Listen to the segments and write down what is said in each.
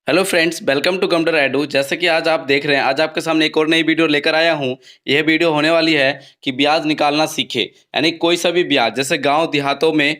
Hello friends, welcome to computer edu. जैसे कि आज आप देख रहे हैं, आज आपके सामने एक और नई वीडियो लेकर आया हूं। यह वीडियो होने वाली है कि ब्याज निकालना सीखे, यानी कोई सा भी ब्याज। जैसे गांव देहातों में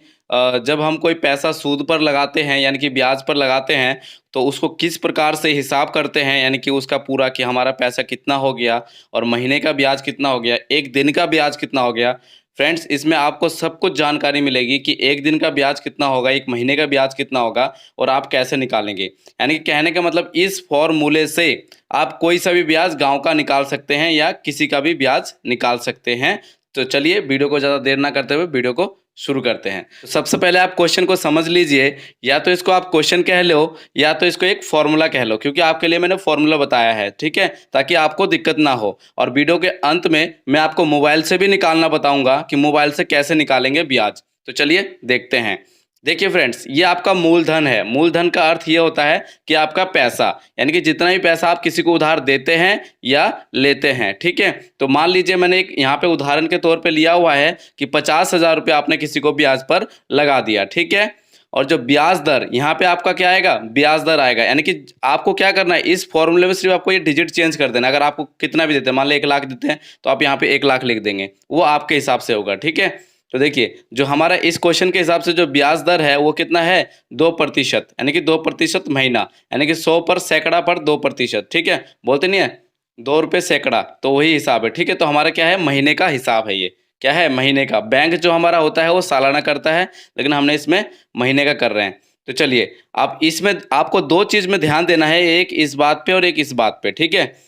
जब हम कोई पैसा सूद पर लगाते हैं यानी कि ब्याज पर लगाते हैं, तो उसको किस प्रकार से हिसाब करते हैं, यानी कि उसका पूरा कि हमारा पैसा कितना हो गया और महीने का ब्याज कितना हो गया, एक दिन का ब्याज कितना हो गया। फ्रेंड्स, इसमें आपको सब कुछ जानकारी मिलेगी कि एक दिन का ब्याज कितना होगा, एक महीने का ब्याज कितना होगा और आप कैसे निकालेंगे। यानी कि कहने का मतलब इस फॉर्मूले से आप कोई सा भी ब्याज गांव का निकाल सकते हैं या किसी का भी ब्याज निकाल सकते हैं। तो चलिए वीडियो को ज़्यादा देर ना करते हुए वीडियो को शुरू करते हैं। तो सबसे पहले आप क्वेश्चन को समझ लीजिए, या तो इसको आप क्वेश्चन कह लो या तो इसको एक फॉर्मूला कह लो, क्योंकि आपके लिए मैंने फॉर्मूला बताया है, ठीक है, ताकि आपको दिक्कत ना हो। और वीडियो के अंत में मैं आपको मोबाइल से भी निकालना बताऊंगा कि मोबाइल से कैसे निकालेंगे ब्याज। तो चलिए देखते हैं। देखिए फ्रेंड्स, ये आपका मूलधन है। मूलधन का अर्थ ये होता है कि आपका पैसा, यानी कि जितना भी पैसा आप किसी को उधार देते हैं या लेते हैं, ठीक है। तो मान लीजिए मैंने एक यहाँ पे उदाहरण के तौर पे लिया हुआ है कि 50,000 रुपये आपने किसी को ब्याज पर लगा दिया, ठीक है। और जो ब्याज दर यहाँ पे आपका क्या आएगा, ब्याज दर आएगा। यानी कि आपको क्या करना है, इस फॉर्मूले में सिर्फ आपको ये डिजिट चेंज कर देना। अगर आपको कितना भी देते हैं, मान लो 1 लाख देते हैं, तो आप यहाँ पे 1 लाख लिख देंगे, वो आपके हिसाब से होगा, ठीक है। तो देखिए, जो हमारा इस क्वेश्चन के हिसाब से जो ब्याज दर है वो कितना है, 2%, यानी कि 2% महीना, यानी कि 100 पर सैकड़ा पर 2%, ठीक है। बोलते नहीं है 2 रुपये सैकड़ा, तो वही हिसाब है, ठीक है। तो हमारा क्या है, महीने का हिसाब है। ये क्या है, महीने का। बैंक जो हमारा होता है वो सालाना करता है, लेकिन हमने इसमें महीने का कर रहे हैं। तो चलिए, आप इसमें आपको दो चीज़ में ध्यान देना है, एक इस बात पे और एक इस बात पे, ठीक है।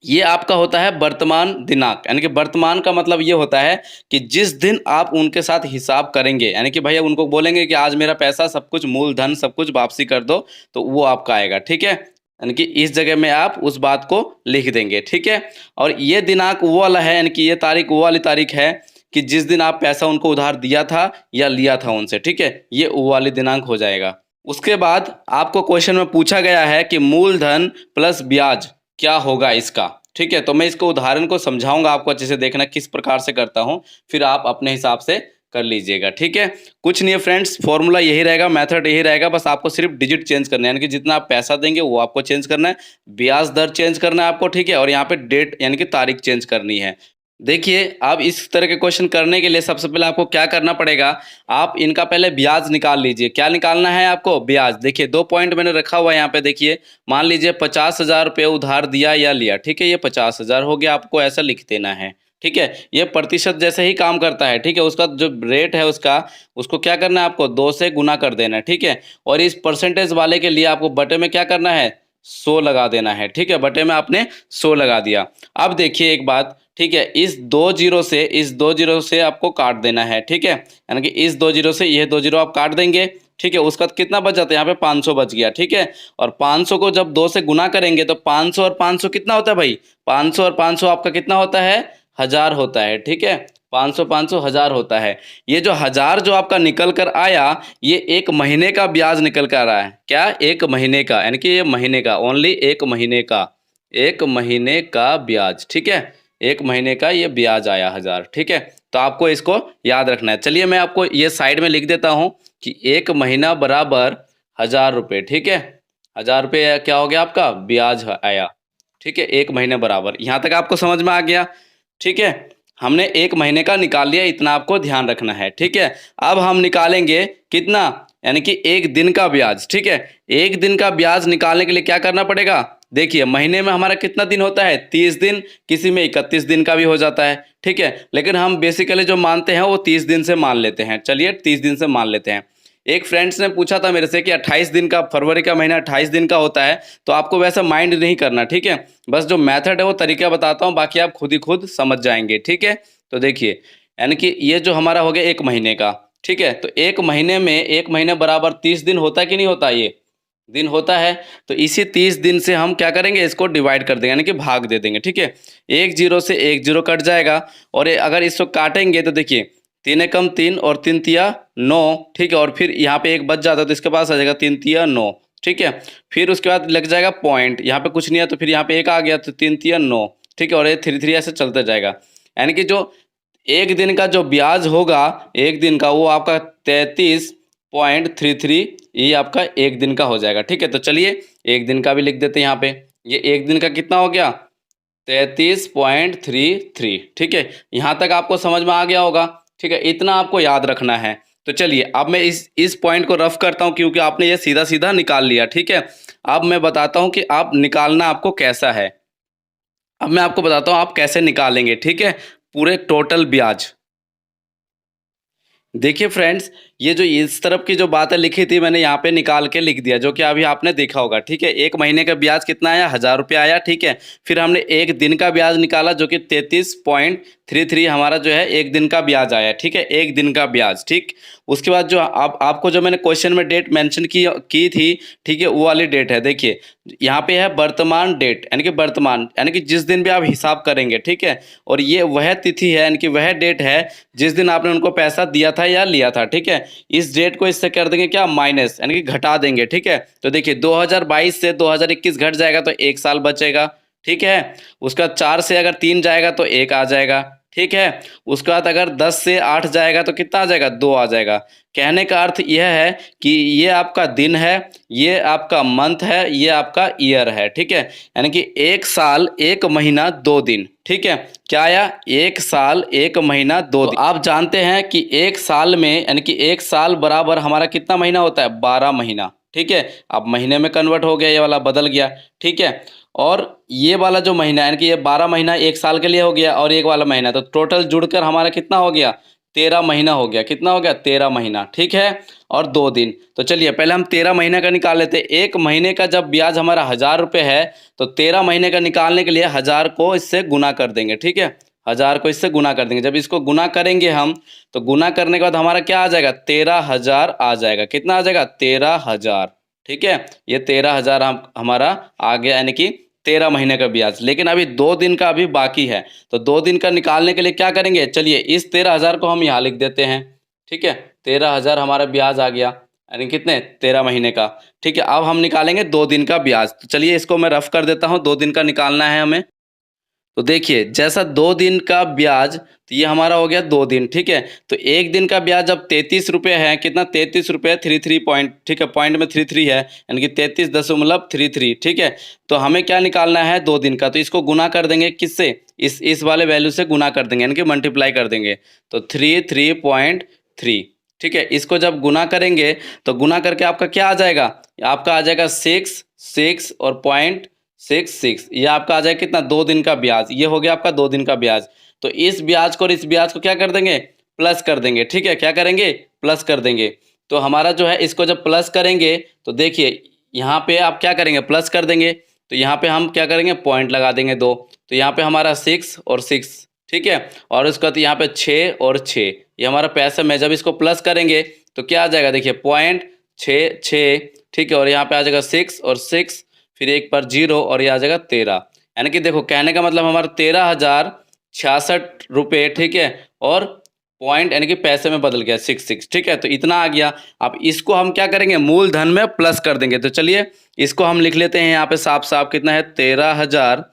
ये आपका होता है वर्तमान दिनांक, यानी कि वर्तमान का मतलब ये होता है कि जिस दिन आप उनके साथ हिसाब करेंगे, यानी कि भैया उनको बोलेंगे कि आज मेरा पैसा सब कुछ मूलधन सब कुछ वापसी कर दो, तो वो आपका आएगा, ठीक है। यानी कि इस जगह में आप उस बात को लिख देंगे, ठीक है। और ये दिनांक वो वाला है, यानी कि ये तारीख वो वाली तारीख है कि जिस दिन आप पैसा उनको उधार दिया था या लिया था उनसे, ठीक है। ये वो वाली दिनांक हो जाएगा। उसके बाद आपको क्वेश्चन में पूछा गया है कि मूलधन प्लस ब्याज क्या होगा इसका, ठीक है। तो मैं इसको उदाहरण को समझाऊंगा, आपको अच्छे से देखना किस प्रकार से करता हूं, फिर आप अपने हिसाब से कर लीजिएगा, ठीक है। कुछ नहीं है फ्रेंड्स, फॉर्मूला यही रहेगा, मेथड यही रहेगा, बस आपको सिर्फ डिजिट चेंज करना है, यानी कि जितना आप पैसा देंगे वो आपको चेंज करना है, ब्याज दर चेंज करना है आपको, ठीक है। और यहाँ पे डेट यानी कि तारीख चेंज करनी है। देखिए, अब इस तरह के क्वेश्चन करने के लिए सबसे पहले आपको क्या करना पड़ेगा, आप इनका पहले ब्याज निकाल लीजिए। क्या निकालना है आपको, ब्याज। देखिए, 2 पॉइंट मैंने रखा हुआ है यहाँ पे। देखिए, मान लीजिए 50,000 रुपये उधार दिया या लिया, ठीक है। ये 50,000 हो गया, आपको ऐसा लिख देना है, ठीक है। ये प्रतिशत जैसे ही काम करता है, ठीक है। उसका जो रेट है उसको क्या करना है, आपको 2 से गुना कर देना है, ठीक है। और इस परसेंटेज वाले के लिए आपको बटे में क्या करना है, 100 लगा देना है, ठीक है। बटे में आपने 100 लगा दिया। अब देखिए एक बात, ठीक है, इस दो जीरो से आपको काट देना है, ठीक है। यानी कि इस 2 जीरो से ये 2 जीरो आप काट देंगे, ठीक है। उसका कितना बच जाता है, यहाँ पे 500 बच गया, ठीक है। और 500 को जब 2 से गुना करेंगे तो 500 और 500 कितना होता है भाई, 500 और 500 आपका कितना होता है, 1000 होता है, ठीक है। 500 500 1000 होता है। ये जो 1000 जो आपका निकल कर आया, ये एक महीने का ब्याज निकल कर आ रहा है। क्या, एक महीने का, यानी कि ये महीने का, ओनली एक महीने का, एक महीने का ब्याज, ठीक है। एक महीने का ये ब्याज आया 1000, ठीक है। तो आपको इसको याद रखना है। चलिए मैं आपको ये साइड में लिख देता हूँ कि एक महीना बराबर 1000 रुपये, ठीक है। 1000 रुपये क्या हो गया, आपका ब्याज आया, ठीक है। एक महीने बराबर, यहाँ तक आपको समझ में आ गया, ठीक है। हमने एक महीने का निकाल लिया, इतना आपको ध्यान रखना है, ठीक है। अब हम निकालेंगे कितना, यानी कि एक दिन का ब्याज, ठीक है। एक दिन का ब्याज निकालने के लिए क्या करना पड़ेगा, देखिए महीने में हमारा कितना दिन होता है, 30 दिन, किसी में 31 दिन का भी हो जाता है, ठीक है। लेकिन हम बेसिकली जो मानते हैं वो 30 दिन से मान लेते हैं। चलिए 30 दिन से मान लेते हैं। एक फ्रेंड्स ने पूछा था मेरे से कि 28 दिन का, फरवरी का महीना 28 दिन का होता है, तो आपको वैसा माइंड नहीं करना, ठीक है। बस जो मेथड है वो तरीका बताता हूँ, बाकी आप खुद ही खुद समझ जाएंगे, ठीक है। तो देखिए, यानी कि ये जो हमारा हो गया एक महीने का, ठीक है। तो एक महीने में, एक महीने बराबर 30 दिन होता है कि नहीं होता, ये दिन होता है। तो इसी 30 दिन से हम क्या करेंगे, इसको डिवाइड कर देंगे, यानी कि भाग दे देंगे, ठीक है। एक जीरो से एक जीरो कट जाएगा, और अगर इसको काटेंगे तो देखिए 3 एकम 3 और 3 तिया 9, ठीक है। और फिर यहाँ पे एक बच जाता है तो इसके पास आ जाएगा 3 तिया 9, ठीक है। फिर उसके बाद लग जाएगा पॉइंट, यहाँ पे कुछ नहीं है तो फिर यहाँ पे एक आ गया तो 3 तिया 9, ठीक है। और ये 3 3 ऐसे चलता जाएगा। यानी कि जो एक दिन का जो ब्याज होगा एक दिन का, वो आपका 33.33 ये आपका एक दिन का हो जाएगा। ठीक है, तो चलिए एक दिन का भी लिख देते हैं यहाँ पे। ये एक दिन का कितना हो गया? 33.33। ठीक है, यहाँ तक आपको समझ में आ गया होगा। ठीक है, इतना आपको याद रखना है। तो चलिए अब मैं इस पॉइंट को रफ करता हूँ, क्योंकि आपने ये सीधा सीधा निकाल लिया। ठीक है, अब मैं बताता हूँ कि आप निकालना आपको कैसा है। अब मैं आपको बताता हूँ आप कैसे निकालेंगे। ठीक है, पूरे टोटल ब्याज। देखिए फ्रेंड्स, ये जो इस तरफ की जो बातें लिखी थी मैंने यहाँ पे निकाल के लिख दिया, जो कि अभी आपने देखा होगा। ठीक है, एक महीने का ब्याज कितना आया? 1000 रुपये आया। ठीक है, फिर हमने एक दिन का ब्याज निकाला जो कि 33.33 हमारा जो है एक दिन का ब्याज आया। ठीक है, एक दिन का ब्याज। ठीक, उसके बाद जो आपको जो मैंने क्वेश्चन में डेट मेंशन की थी, ठीक है, वो वाली डेट है। देखिए यहाँ पे है वर्तमान डेट, यानी कि वर्तमान यानी कि जिस दिन भी आप हिसाब करेंगे। ठीक है, और ये वह तिथि है, यानी कि वह डेट है जिस दिन आपने उनको पैसा दिया था या लिया था। ठीक है, इस डेट को इससे कर देंगे क्या? माइनस, यानी कि घटा देंगे। ठीक है, तो देखिए 2022 से 2021 घट जाएगा तो एक साल बचेगा। ठीक है, उसका 4 से अगर 3 जाएगा तो 1 आ जाएगा। ठीक है, उसके बाद अगर 10 से 8 जाएगा तो कितना आ जाएगा? 2 आ जाएगा। कहने का अर्थ यह है कि ये आपका दिन है, ये आपका मंथ है, ये आपका ईयर है। ठीक है, यानी कि एक साल, एक महीना, 2 दिन। ठीक है, क्या आया? एक साल, एक महीना, 2 दिन। आप जानते हैं कि एक साल में, यानी कि एक साल बराबर हमारा कितना महीना होता है? 12 महीना। ठीक है, अब महीने में कन्वर्ट हो गया, ये वाला बदल गया। ठीक है, और ये वाला जो महीना यानी कि ये 12 महीना एक साल के लिए हो गया, और एक वाला महीना, तो टोटल जुड़कर हमारा कितना हो गया? 13 महीना हो गया। कितना हो गया? 13 महीना। ठीक है, और 2 दिन। तो चलिए पहले हम 13 महीने का निकाल लेते हैं। एक महीने का जब ब्याज हमारा 1000 रुपये है, तो 13 महीने का निकालने के लिए 1000 को इससे गुना कर देंगे। ठीक है, 1000 को इससे गुना कर देंगे। जब इसको गुना करेंगे हम, तो गुना करने के बाद हमारा क्या आ जाएगा? 13,000 आ जाएगा। कितना आ जाएगा? 13,000। ठीक है, ये 13,000 हमारा आ गया, यानी कि 13 महीने का ब्याज। लेकिन अभी 2 दिन का अभी बाकी है, तो 2 दिन का निकालने के लिए क्या करेंगे? चलिए इस 13,000 को हम यहाँ लिख देते हैं। ठीक है, 13,000 हमारा ब्याज आ गया, यानी कितने? 13 महीने का। ठीक है, अब हम निकालेंगे 2 दिन का ब्याज। तो चलिए इसको मैं रफ कर देता हूँ, 2 दिन का निकालना है हमें। तो देखिए जैसा 2 दिन का ब्याज, तो ये हमारा हो गया 2 दिन। ठीक है, तो एक दिन का ब्याज जब 33 रुपये है, कितना? 33 रुपये 33 पॉइंट। ठीक है, पॉइंट में 33 है, यानी कि 33.33। ठीक है, तो हमें क्या निकालना है? 2 दिन का। तो इसको गुना कर देंगे किससे? इस वाले वैल्यू से गुना कर देंगे, यानी कि मल्टीप्लाई कर देंगे। तो 33.3। ठीक है, इसको जब गुना करेंगे तो गुना करके आपका क्या आ जाएगा? आपका आ जाएगा 6 और पॉइंट 66। ये आपका आ जाएगा कितना? 2 दिन का ब्याज। ये हो गया आपका 2 दिन का ब्याज। तो इस ब्याज को और इस ब्याज को क्या कर देंगे? प्लस कर देंगे। ठीक है, क्या करेंगे? प्लस कर देंगे। तो हमारा जो है इसको जब प्लस करेंगे तो देखिए यहाँ पे आप क्या करेंगे? प्लस कर देंगे। तो यहाँ पे हम क्या करेंगे? पॉइंट लगा देंगे 2। तो यहाँ पे हमारा 6 और 6। ठीक है, और उसके बाद यहाँ पे 6 और 6, ये हमारा पैसा में जब इसको प्लस करेंगे तो क्या आ जाएगा? देखिए पॉइंट 6। ठीक है, और यहाँ पे आ जाएगा 6 और 6, फिर एक पर 0 और ये आ जाएगा 13। यानी कि देखो कहने का मतलब हमारा 13,066 रुपये। ठीक है, और पॉइंट यानी कि पैसे में बदल गया 66। ठीक है, तो इतना आ गया। अब इसको हम क्या करेंगे? मूलधन में प्लस कर देंगे। तो चलिए इसको हम लिख लेते हैं यहाँ पे साफ साफ। कितना है? 13,000,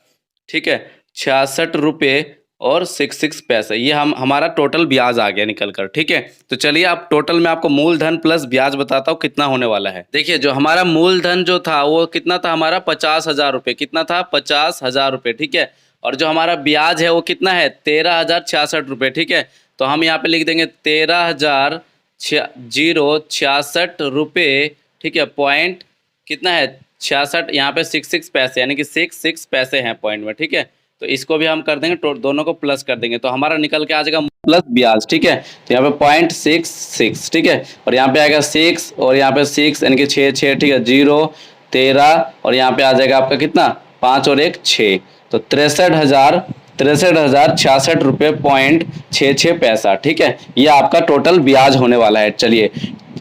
ठीक है, 66 रुपये और 66 पैसे। ये हमारा टोटल ब्याज आ गया निकल कर। ठीक है, तो चलिए अब टोटल में आपको मूलधन प्लस ब्याज बताता हूँ कितना होने वाला है। देखिए जो हमारा मूलधन जो था वो कितना था? हमारा 50,000 रुपये। कितना था? 50,000 रुपये। ठीक है, और जो हमारा ब्याज है वो कितना है? 13,066 रुपये। ठीक है, तो हम यहाँ पे लिख देंगे 13,066 रुपये। ठीक है, पॉइंट कितना है? 66। यहाँ पे 66 पैसे, यानी कि 66 पैसे हैं पॉइंट में। ठीक है, तो इसको भी हम कर देंगे, दोनों को प्लस कर देंगे, तो हमारा निकल के आ जाएगा प्लस ब्याज। ठीक है, तो यहाँ पे 0.66। ठीक है, और यहाँ पे आएगा 6 और यहाँ पे 6, यानी कि 6। ठीक है, 0, 13 और यहाँ पे आ जाएगा आपका कितना? 5 और 1 6। तो 63,66 रुपये पॉइंट 66 पैसा। ठीक है, ये आपका टोटल ब्याज होने वाला है। चलिए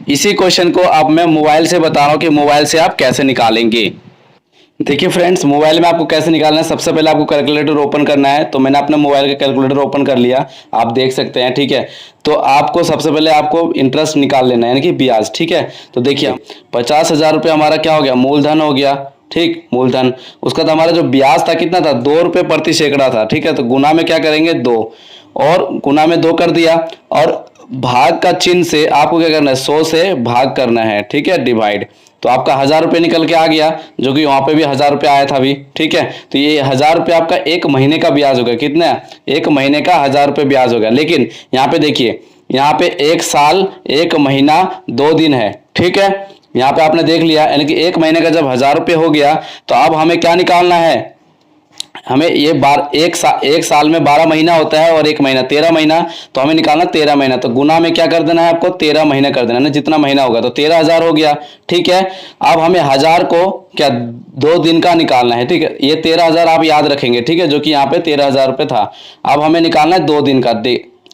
इसी क्वेश्चन को अब मैं मोबाइल से बता रहा हूँ कि मोबाइल से आप कैसे निकालेंगे। देखिए फ्रेंड्स, मोबाइल में आपको कैसे निकालना है, सबसे पहले आपको कैलकुलेटर ओपन करना है। तो मैंने अपने मोबाइल का कैलकुलेटर ओपन कर लिया, आप देख सकते हैं। ठीक है, तो आपको सबसे पहले आपको इंटरेस्ट निकाल लेना है, यानी कि ब्याज। ठीक है, तो देखिए 50,000 रुपये हमारा क्या हो गया? मूलधन हो गया। ठीक, मूलधन। उसका तो हमारा जो ब्याज था कितना था? 2 रुपये प्रति सैकड़ा था। ठीक है, तो गुना में क्या करेंगे? 2, और गुना में 2 कर दिया, और भाग का चिन्ह से आपको क्या करना है, 100 से भाग करना है, ठीक है, डिवाइड। तो आपका 1000 रुपये निकल के आ गया, जो कि वहां पे भी 1000 रुपये आया था अभी, ठीक है। तो ये 1000 रुपये आपका एक महीने का ब्याज होगा, कितना, एक महीने का 1000 रुपये ब्याज होगा। लेकिन यहाँ पे देखिए, यहाँ पे 1 साल 1 महीना 2 दिन है, ठीक है। यहाँ पे आपने देख लिया, यानी कि एक महीने का जब 1000 रुपये हो गया, तो अब हमें क्या निकालना है, हमें ये एक साल में 12 महीना होता है और एक महीना 13 महीना, तो हमें निकालना 13 महीना। तो गुना में क्या कर देना है आपको, 13 महीने कर देना है ना, जितना महीना होगा, तो 13,000 हो गया, ठीक है। अब हमें 1000 को क्या 2 दिन का निकालना है, ठीक है। ये 13,000 आप याद रखेंगे, ठीक है, जो कि यहाँ पे 13,000 रुपये था। अब हमें निकालना है 2 दिन का,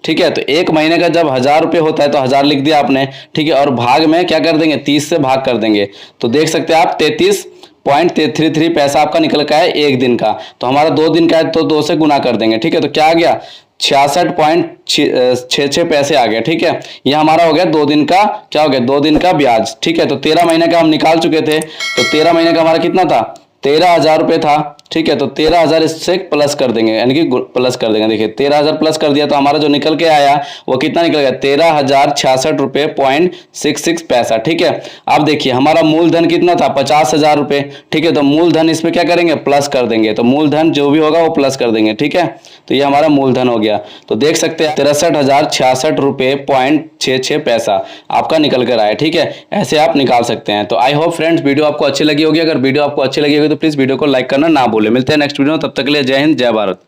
ठीक है। तो एक महीने का जब 1000 रुपये होता है तो 1000 लिख दिया आपने, ठीक है, और भाग में क्या कर देंगे, 30 से भाग कर देंगे। तो देख सकते हैं आप 33.33 पैसा आपका निकल का है एक दिन का। तो हमारा 2 दिन का है तो 2 से गुना कर देंगे, ठीक है। तो क्या आ गया, 66.66 पैसे आ गया, ठीक है। ये हमारा हो गया 2 दिन का, क्या हो गया, 2 दिन का ब्याज, ठीक है। तो 13 महीने का हम निकाल चुके थे, तो 13 महीने का हमारा कितना था, 13,000 रुपये था, ठीक है। तो 13,000 इससे प्लस कर देंगे, यानी कि प्लस कर देंगे। देखिए 13,000 प्लस कर दिया तो हमारा जो निकल के आया वो कितना निकल गया, 13,066.66 पैसा, ठीक है। अब देखिए हमारा मूलधन कितना था, 50,000 रुपये, ठीक है। तो मूलधन इसमें क्या करेंगे, प्लस कर देंगे। तो मूलधन जो भी होगा वो प्लस कर देंगे, ठीक है। तो ये हमारा मूलधन हो गया। तो देख सकते हैं 63,066.66 पैसा आपका निकल कर आया, ठीक है। ऐसे आप निकाल सकते हैं। तो आई होप फ्रेंड्स वीडियो आपको अच्छी लगी होगी। अगर वीडियो आपको अच्छी लगी होगी तो प्लीज वीडियो को लाइक करना ना भूलें। मिलते हैं नेक्स्ट वीडियो में, तब तक के लिए जय हिंद, जय भारत।